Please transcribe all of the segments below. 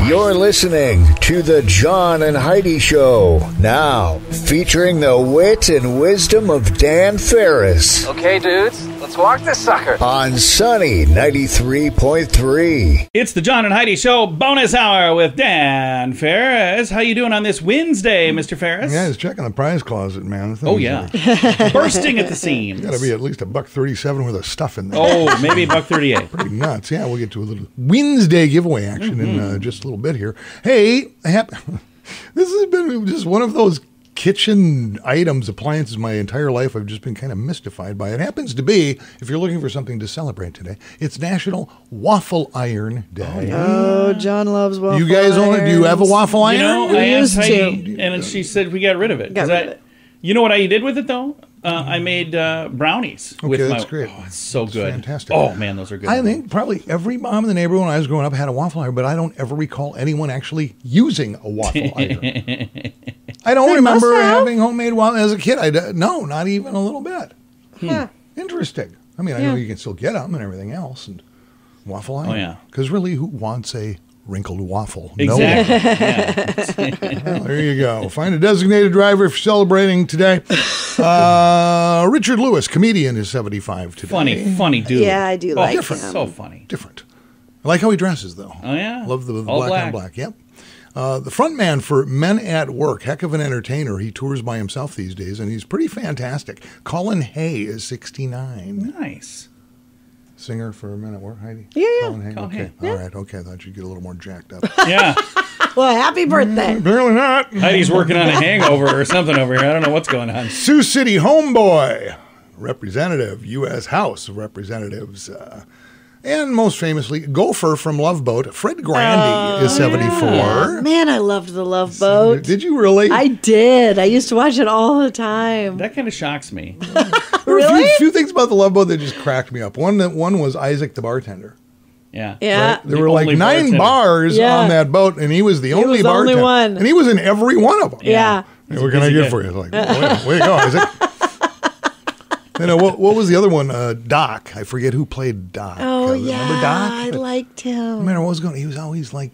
You're listening to The John and Heidi Show. Now, featuring the wit and wisdom of Dan Ferris. Okay, dudes, let's walk this sucker. On Sunny 93.3. It's the John and Heidi Show bonus hour with Dan Ferris. How you doing on this Wednesday, Mr. Ferris? Yeah, he's checking the prize closet, man. Oh, yeah. Bursting at the seams. Got to be at least $1.37 worth of stuff in there. Oh, maybe $1.38. Pretty nuts. Yeah, we'll get to a little Wednesday giveaway action in just a little bit here. Hey, this has been just one of those kitchen items, appliances my entire life. I've just been kind of mystified by it. Happens to be, if you're looking for something to celebrate today, it's National Waffle Iron Day. Oh, John loves waffle You guys own it? Do you have a waffle iron? You know, We I asked used Heidi, and she said we got rid of it. Got rid of it. You know what I did with it, though? I made brownies. Okay, with that's great. Oh, it's so good. Fantastic. Oh, man, those are good. I think probably every mom in the neighborhood when I was growing up had a waffle iron, but I don't ever recall anyone actually using a waffle iron. I don't remember having homemade waffles as a kid. No, not even a little bit. Interesting. I mean, I know you can still get them and everything else, and waffle iron. Oh, yeah. Because really, who wants a wrinkled waffle? Exactly. No one. Well, there you go. Find a designated driver if you're celebrating today. Richard Lewis, comedian, is 75 today. Funny dude. Yeah, I do like different. him. So funny. Different. I like how he dresses, though. Oh, yeah? Love the All black on black. Yep. The front man for Men at Work, heck of an entertainer. He tours by himself these days, and he's pretty fantastic. Colin Hay is 69. Nice. Singer for Men at Work, Heidi? Yeah. Colin Hay. Colin Okay. Hay. All right. Okay. I thought you'd get a little more jacked up. Yeah. Well, happy birthday. Apparently not. Heidi's working on a hangover or something over here. I don't know what's going on. Sioux City homeboy, representative, U.S. House of Representatives, and most famously, gopher from Love Boat, Fred Grandy is 74. Man, I loved the Love Boat. Did you really? I did. I used to watch it all the time. That kind of shocks me. There were a few things about the Love Boat that just cracked me up. One was Isaac the bartender. Yeah. Yeah. There were like 9 bartender. bars on that boat, and he was the only was the only bartender. one. And he was in every one of them. Yeah. Hey, what can I get for you? Like, way to go, Isaac. You know, what was the other one? Doc. I forget who played Doc. Oh, yeah. Remember Doc? I liked him. Remember what was going on? He was always like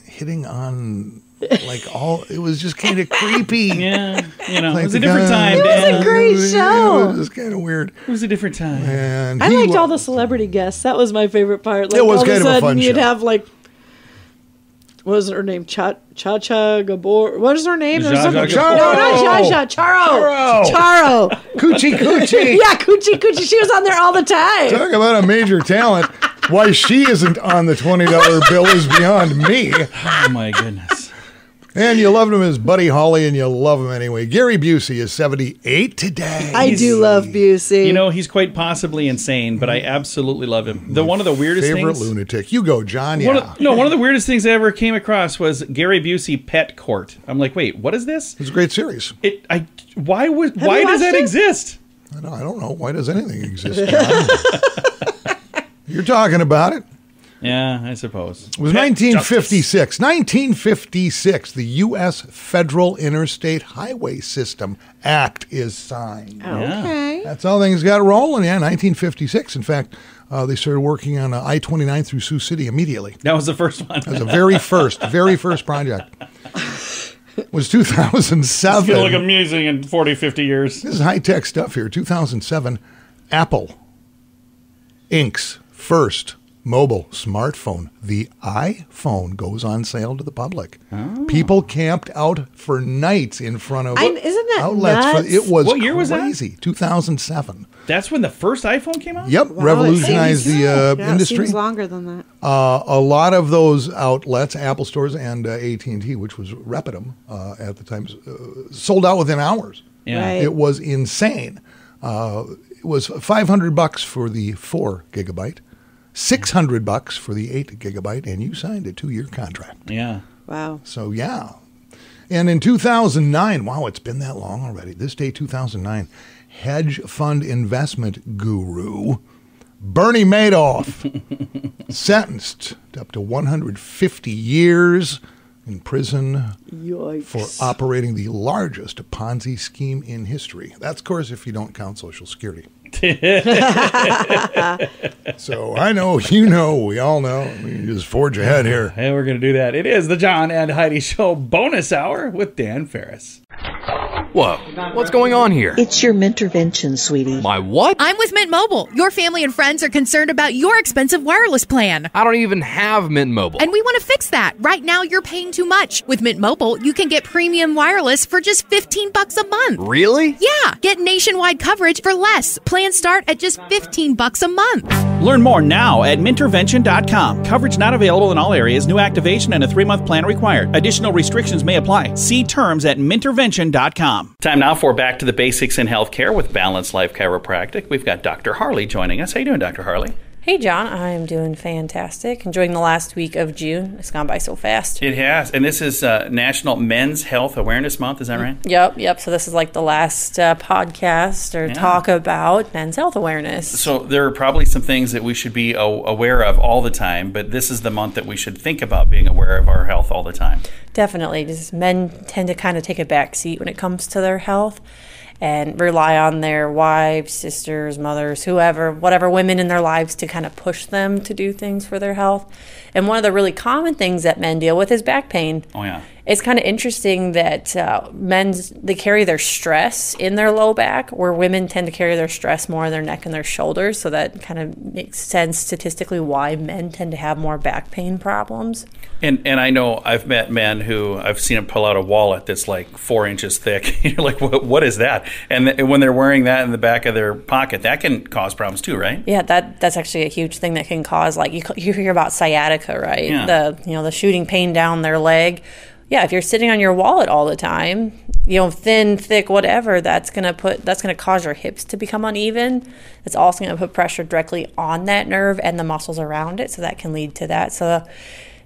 hitting on it was just kind of creepy. Yeah. You know, Like it was a the different guy- time, It was a Dan. great show. It was just kind of weird. It was a different time. And I he liked wa- all the celebrity guests. That was my favorite part. Like, It was all kind of of a a sudden, fun you'd show. have like, what was her name? Cha-Cha Gabor. What is her name? There was Zsa Zsa something- Gabor. No, not Cha-Cha. Charo. Coochie Coochie. Yeah, Coochie. She was on there all the time. Talk about a major talent. Why she isn't on the $20 bill is beyond me. Oh, my goodness. And you loved him as Buddy Holly, and you love him anyway. Gary Busey is 78 today. I do love Busey. You know, he's quite possibly insane, but I absolutely love him. One of the weirdest Favorite things... lunatic. You go, John. One Yeah. of the weirdest things I ever came across was Gary Busey Pet Court. I'm like, wait, what is this? It's a great series. Why you does watched that it? exist? I don't know. Why does anything exist, John? You're talking about it. Yeah, I suppose. It was Pet 1956. justice. 1956, the U.S. Federal Interstate Highway System Act is signed. Okay. That's how things got rolling, 1956. In fact, they started working on I-29 through Sioux City immediately. That was the first one. That was the very first project. It was 2007. It's going to look amazing in 40, 50 years. This is high-tech stuff here. 2007, Apple inks first mobile smartphone. The iPhone goes on sale to the public. Oh. People camped out for nights in front of Isn't that outlets. nuts? It was What year was that? crazy. 2007. That's when the first iPhone came out? Yep, Wow, revolutionized it seems- the yeah, industry. It seems longer than that. A lot of those outlets, Apple stores and AT&T, which was Repidum at the time, sold out within hours. Yeah. Right. It was insane. It was $500 for the 4 gigabyte, $600 for the 8 gigabyte, and you signed a 2-year contract. Yeah. Wow. So yeah. And in 2009, wow, it's been that long already. This day, 2009, hedge fund investment guru Bernie Madoff sentenced to up to 150 years in prison Yikes. for operating the largest Ponzi scheme in history. That's, of course, if you don't count Social Security. So I know, you know, we all know. We can just forge ahead here. Hey, we're going to do that. It is the John and Heidi Show bonus hour with Dan Ferris. Whoa, what's going on here? It's your Mintervention, sweetie. My what? I'm with Mint Mobile. Your family and friends are concerned about your expensive wireless plan. I don't even have Mint Mobile. And we want to fix that. Right now, you're paying too much. With Mint Mobile, you can get premium wireless for just $15 a month. Really? Yeah. Get nationwide coverage for less. Plans start at just $15 a month. Learn more now at Mintervention.com. Coverage not available in all areas. New activation and a 3-month plan required. Additional restrictions may apply. See terms at Mintervention.com. Time now for Back to the Basics in Healthcare with Balanced Life Chiropractic. We've got Dr. Harley joining us. How you doing, Dr. Harley? Hey, John. I'm doing fantastic. Enjoying the last week of June. It's gone by so fast. It has. And this is National Men's Health Awareness Month. Is that right? Yep. So this is like the last podcast or talk about men's health awareness. So there are probably some things that we should be aware of all the time, but this is the month that we should think about being aware of our health all the time. Definitely. Just men tend to kind of take a back seat when it comes to their health and rely on their wives, sisters, mothers, whoever, whatever women in their lives to kind of push them to do things for their health. And one of the really common things that men deal with is back pain. Oh, yeah. It's kind of interesting that they carry their stress in their low back, where women tend to carry their stress more in their neck and their shoulders. So that kind of makes sense statistically why men tend to have more back pain problems. And I know I've met men who I've seen them pull out a wallet that's like 4 inches thick. You're like, what is that? And when they're wearing that in the back of their pocket, that can cause problems too, right? Yeah, that's actually a huge thing that can cause, like you hear about sciatica, right? Yeah. The shooting pain down their leg. Yeah, if you're sitting on your wallet all the time, thin, thick, whatever, that's gonna cause your hips to become uneven. It's also gonna put pressure directly on that nerve and the muscles around it, so that can lead to that. So,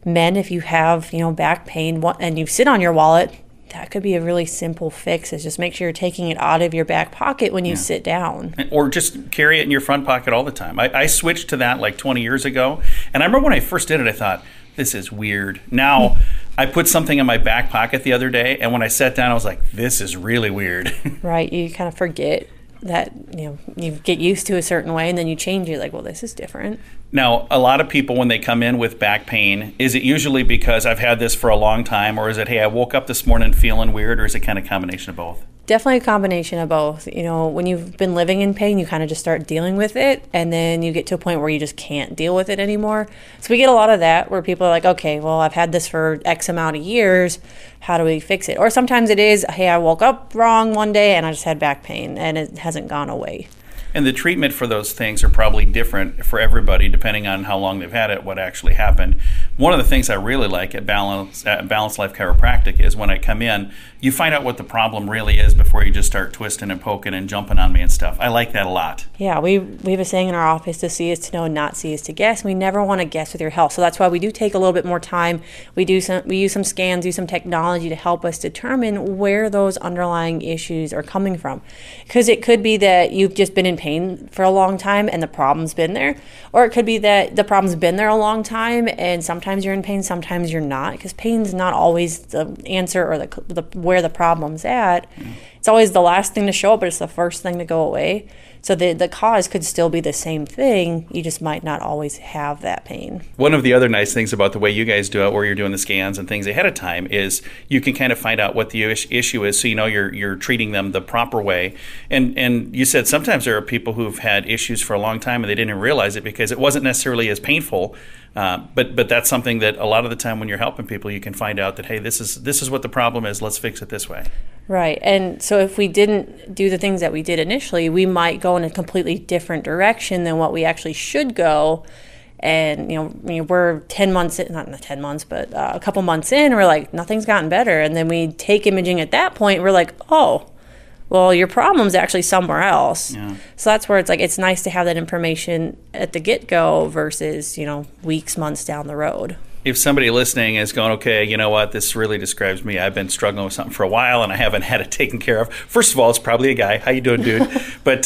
men, if you have back pain and you sit on your wallet, that could be a really simple fix. Is just make sure you're taking it out of your back pocket when you sit down. Or just carry it in your front pocket all the time. I switched to that like 20 years ago, and I remember when I first did it, I thought, this is weird. Now, I put something in my back pocket the other day, and when I sat down, I was like, this is really weird. Right. You kind of forget that, you get used to a certain way, and then you change it. Like, well, this is different. Now, a lot of people, when they come in with back pain, is it usually because I've had this for a long time, or is it, hey, I woke up this morning feeling weird, or is it kind of a combination of both? Definitely a combination of both. When you've been living in pain, you kind of just start dealing with it, and then you get to a point where you just can't deal with it anymore. So we get a lot of that where people are like, okay, well, I've had this for X amount of years. How do we fix it? Or sometimes it is, hey, I woke up wrong one day and I just had back pain and it hasn't gone away. And the treatment for those things are probably different for everybody depending on how long they've had it, what actually happened. One of the things I really like at Balanced Life Chiropractic is when I come in, you find out what the problem really is before you just start twisting and poking and jumping on me and stuff. I like that a lot. Yeah, we have a saying in our office, to see is to know, not see is to guess. We never want to guess with your health. So that's why we do take a little bit more time. We use some scans, use some technology to help us determine where those underlying issues are coming from. Because it could be that you've just been in pain for a long time and the problem's been there. Or it could be that the problem's been there a long time and sometimes you're in pain, sometimes you're not. Because pain's not always the answer or the where the problem's at. It's always the last thing to show up, but it's the first thing to go away. So the cause could still be the same thing. You just might not always have that pain. One of the other nice things about the way you guys do it, where you're doing the scans and things ahead of time, is you can kind of find out what the issue is, so you're treating them the proper way. And you said sometimes there are people who've had issues for a long time and they didn't realize it because it wasn't necessarily as painful. But that's something that a lot of the time when you're helping people, you can find out that, hey, this is what the problem is. Let's fix it this way. Right. And so if we didn't do the things that we did initially, we might go in a completely different direction than what we actually should go. And, we're 10 months in, not 10 months, but a couple months in, we're like, nothing's gotten better. And then we take imaging at that point, we're like, oh, well, your problem's actually somewhere else. Yeah. So that's where it's like, it's nice to have that information at the get-go versus, weeks, months down the road. If somebody listening is going, okay, you know what, this really describes me. I've been struggling with something for a while and I haven't had it taken care of. First of all, it's probably a guy. How you doing, dude? But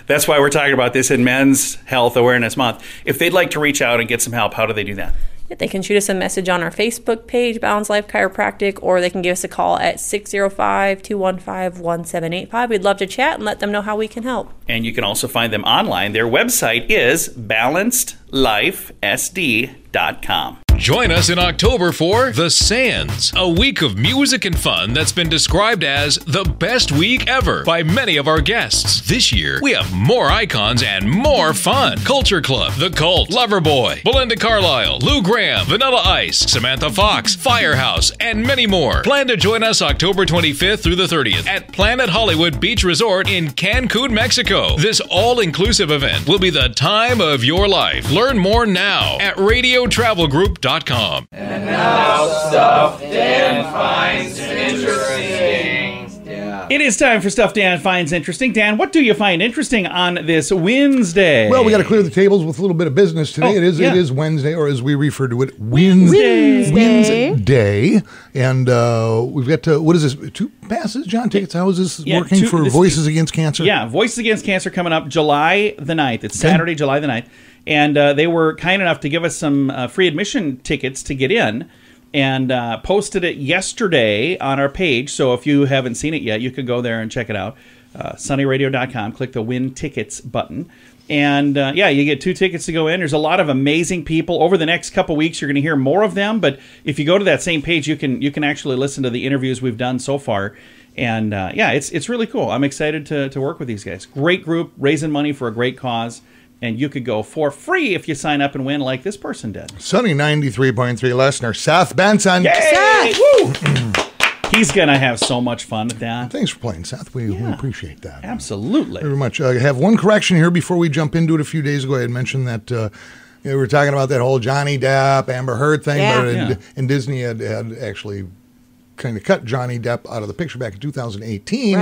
that's why we're talking about this in Men's Health Awareness Month. If they'd like to reach out and get some help, how do they do that? They can shoot us a message on our Facebook page, Balance Life Chiropractic, or they can give us a call at 605-215-1785. We'd love to chat and let them know how we can help. And you can also find them online. Their website is balancedlifesd.com. Join us in October for The Sands, a week of music and fun that's been described as the best week ever by many of our guests. This year, we have more icons and more fun. Culture Club, The Cult, Loverboy, Belinda Carlisle, Lou Graham, Vanilla Ice, Samantha Fox, Firehouse, and many more. Plan to join us October 25th through the 30th at Planet Hollywood Beach Resort in Cancun, Mexico. This all-inclusive event will be the time of your life. Learn more now at radiotravelgroup.com. And now stuff Dan finds interesting. It is time for Stuff Dan Finds Interesting. Dan, what do you find interesting on this Wednesday? Well, we got to clear the tables with a little bit of business today. It is Wednesday, or as we refer to it, Wednesday. And we've got what is this? 2 passes, John? Tickets. How is this working for Voices Against Cancer? Yeah, Voices Against Cancer coming up July the 9th. It's Saturday, July the 9th. And they were kind enough to give us some free admission tickets to get in, and posted it yesterday on our page. So if you haven't seen it yet, you could go there and check it out. sunnyradio.com, click the Win Tickets button. And you get 2 tickets to go in. There's a lot of amazing people. Over the next couple weeks, you're going to hear more of them. But if you go to that same page, you can actually listen to the interviews we've done so far. And it's really cool. I'm excited to work with these guys. Great group, raising money for a great cause. And you could go for free if you sign up and win like this person did. Sunny 93.3 listener, Seth Benson. Yay! Woo! He's going to have so much fun with that. Thanks for playing, Seth. We appreciate that. Absolutely. Very much. I have one correction here before we jump into it. A few days ago, I had mentioned that we were talking about that whole Johnny Depp, Amber Heard thing. Yeah. And Disney had actually kind of cut Johnny Depp out of the picture back in 2018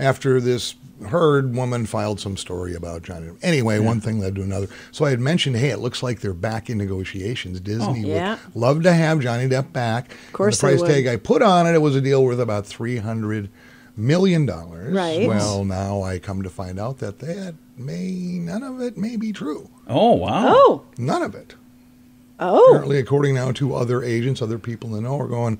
after this Heard woman filed some story about Johnny Depp. Anyway, one thing led to another. So I had mentioned, hey, it looks like they're back in negotiations. Disney would love to have Johnny Depp back. Of course, the price tag I put on it was a deal worth about $300 million. Right. Well, now I come to find out that none of it may be true. Oh, wow. Oh. None of it. Oh. Apparently, according now to other agents, other people in the know are going,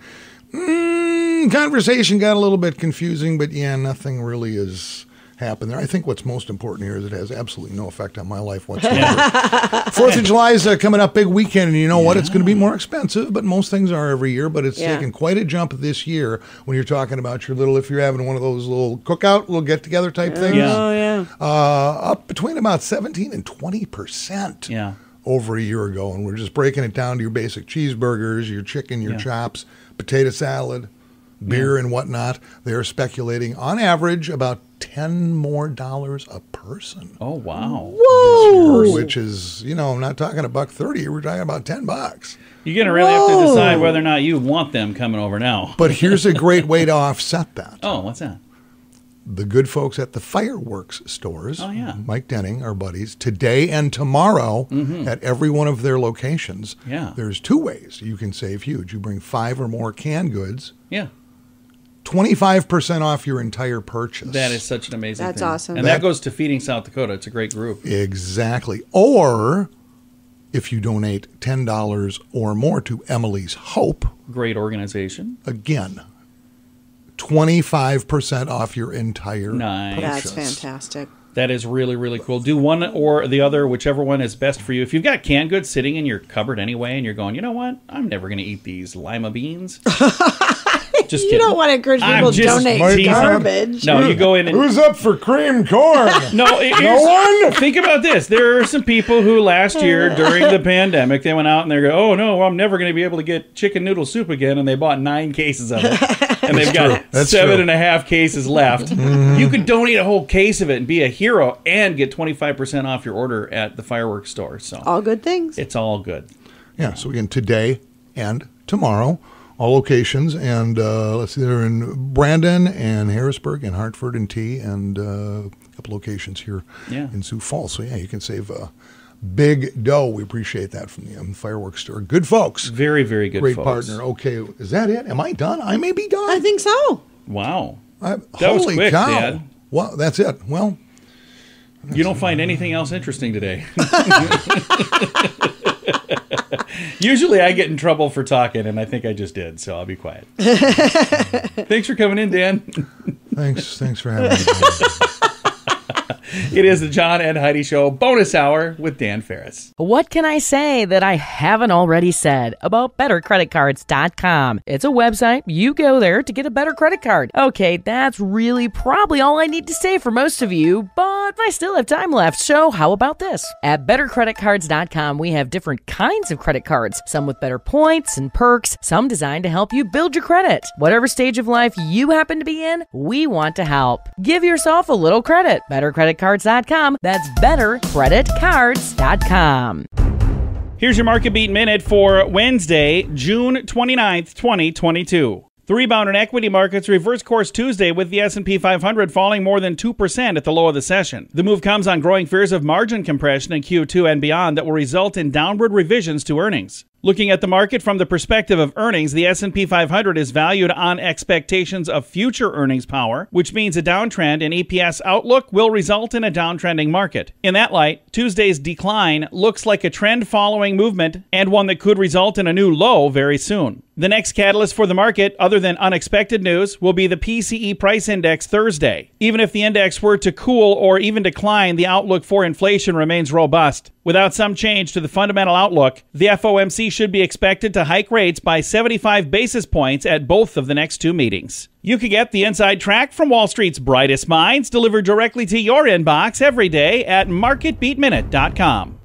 conversation got a little bit confusing, but nothing really is happened there. I think what's most important here is it has absolutely no effect on my life whatsoever. 4th of July is coming up, big weekend, and you know what? It's going to be more expensive, but most things are every year, but it's taken quite a jump this year when you're talking about your little, if you're having one of those little cookout, little get-together type things. Up between about 17 and 20% over a year ago, and we're just breaking it down to your basic cheeseburgers, your chicken, your chops, potato salad, beer and whatnot. They're speculating on average about $10 more a person. Oh, wow. Whoa. Year, which is, I'm not talking $1.30, we're talking about $10. You're going to really have to decide whether or not you want them coming over now. But here's a great way to offset that. Oh, what's that? The good folks at the fireworks stores, Mike Denning, our buddies, today and tomorrow at every one of their locations. There's 2 ways you can save huge. You bring 5 or more canned goods. 25% off your entire purchase. That is such an amazing thing. That's awesome. And that goes to Feeding South Dakota. It's a great group. Exactly. Or if you donate $10 or more to Emily's Hope. Great organization. Again, 25% off your entire purchase. That's fantastic. That is really, really cool. Do one or the other, whichever one is best for you. If you've got canned goods sitting in your cupboard anyway, and you're going, you know what? I'm never going to eat these lima beans. Just kidding. You don't want to encourage people to donate garbage. No, you go in and... Who's up for cream corn? No one? Think about this. There are some people who last year during the pandemic, they went out and they go, oh, no, I'm never going to be able to get chicken noodle soup again. And they bought 9 cases of it. And they've got 7.5 cases left. You could donate a whole case of it and be a hero and get 25% off your order at the fireworks store. So all good things. It's all good. Yeah, so again, today and tomorrow, all locations, and let's see, they're in Brandon and Harrisburg and Hartford and T, and a couple locations here in Sioux Falls. So you can save big dough. We appreciate that from the fireworks store. Good folks. Very, very good Great folks. partner. Okay, is that it? Am I done? I may be done. I think so. Wow. That was quick, cow. Dad. Well, that's it. Well, you don't find anything else interesting today. Usually I get in trouble for talking, and I think I just did, so I'll be quiet. Thanks for coming in, Dan. Thanks for having me. It is the John and Heidi Show bonus hour with Dan Ferris. What can I say that I haven't already said about bettercreditcards.com? It's a website. You go there to get a better credit card. Okay, that's really probably all I need to say for most of you, but I still have time left, so how about this? At bettercreditcards.com, we have different kinds of credit cards, some with better points and perks, some designed to help you build your credit. Whatever stage of life you happen to be in, we want to help. Give yourself a little credit. bettercreditcards.com. That's bettercreditcards.com. Here's your Market Beat Minute for Wednesday, June 29th, 2022. The rebound in equity markets reversed course Tuesday with the S&P 500 falling more than 2% at the low of the session. The move comes on growing fears of margin compression in Q2 and beyond that will result in downward revisions to earnings. Looking at the market from the perspective of earnings, the S&P 500 is valued on expectations of future earnings power, which means a downtrend in EPS outlook will result in a downtrending market. In that light, Tuesday's decline looks like a trend-following movement and one that could result in a new low very soon. The next catalyst for the market, other than unexpected news, will be the PCE price index Thursday. Even if the index were to cool or even decline, the outlook for inflation remains robust. Without some change to the fundamental outlook, the FOMC should be expected to hike rates by 75 basis points at both of the next two meetings. You can get the inside track from Wall Street's brightest minds delivered directly to your inbox every day at marketbeatminute.com.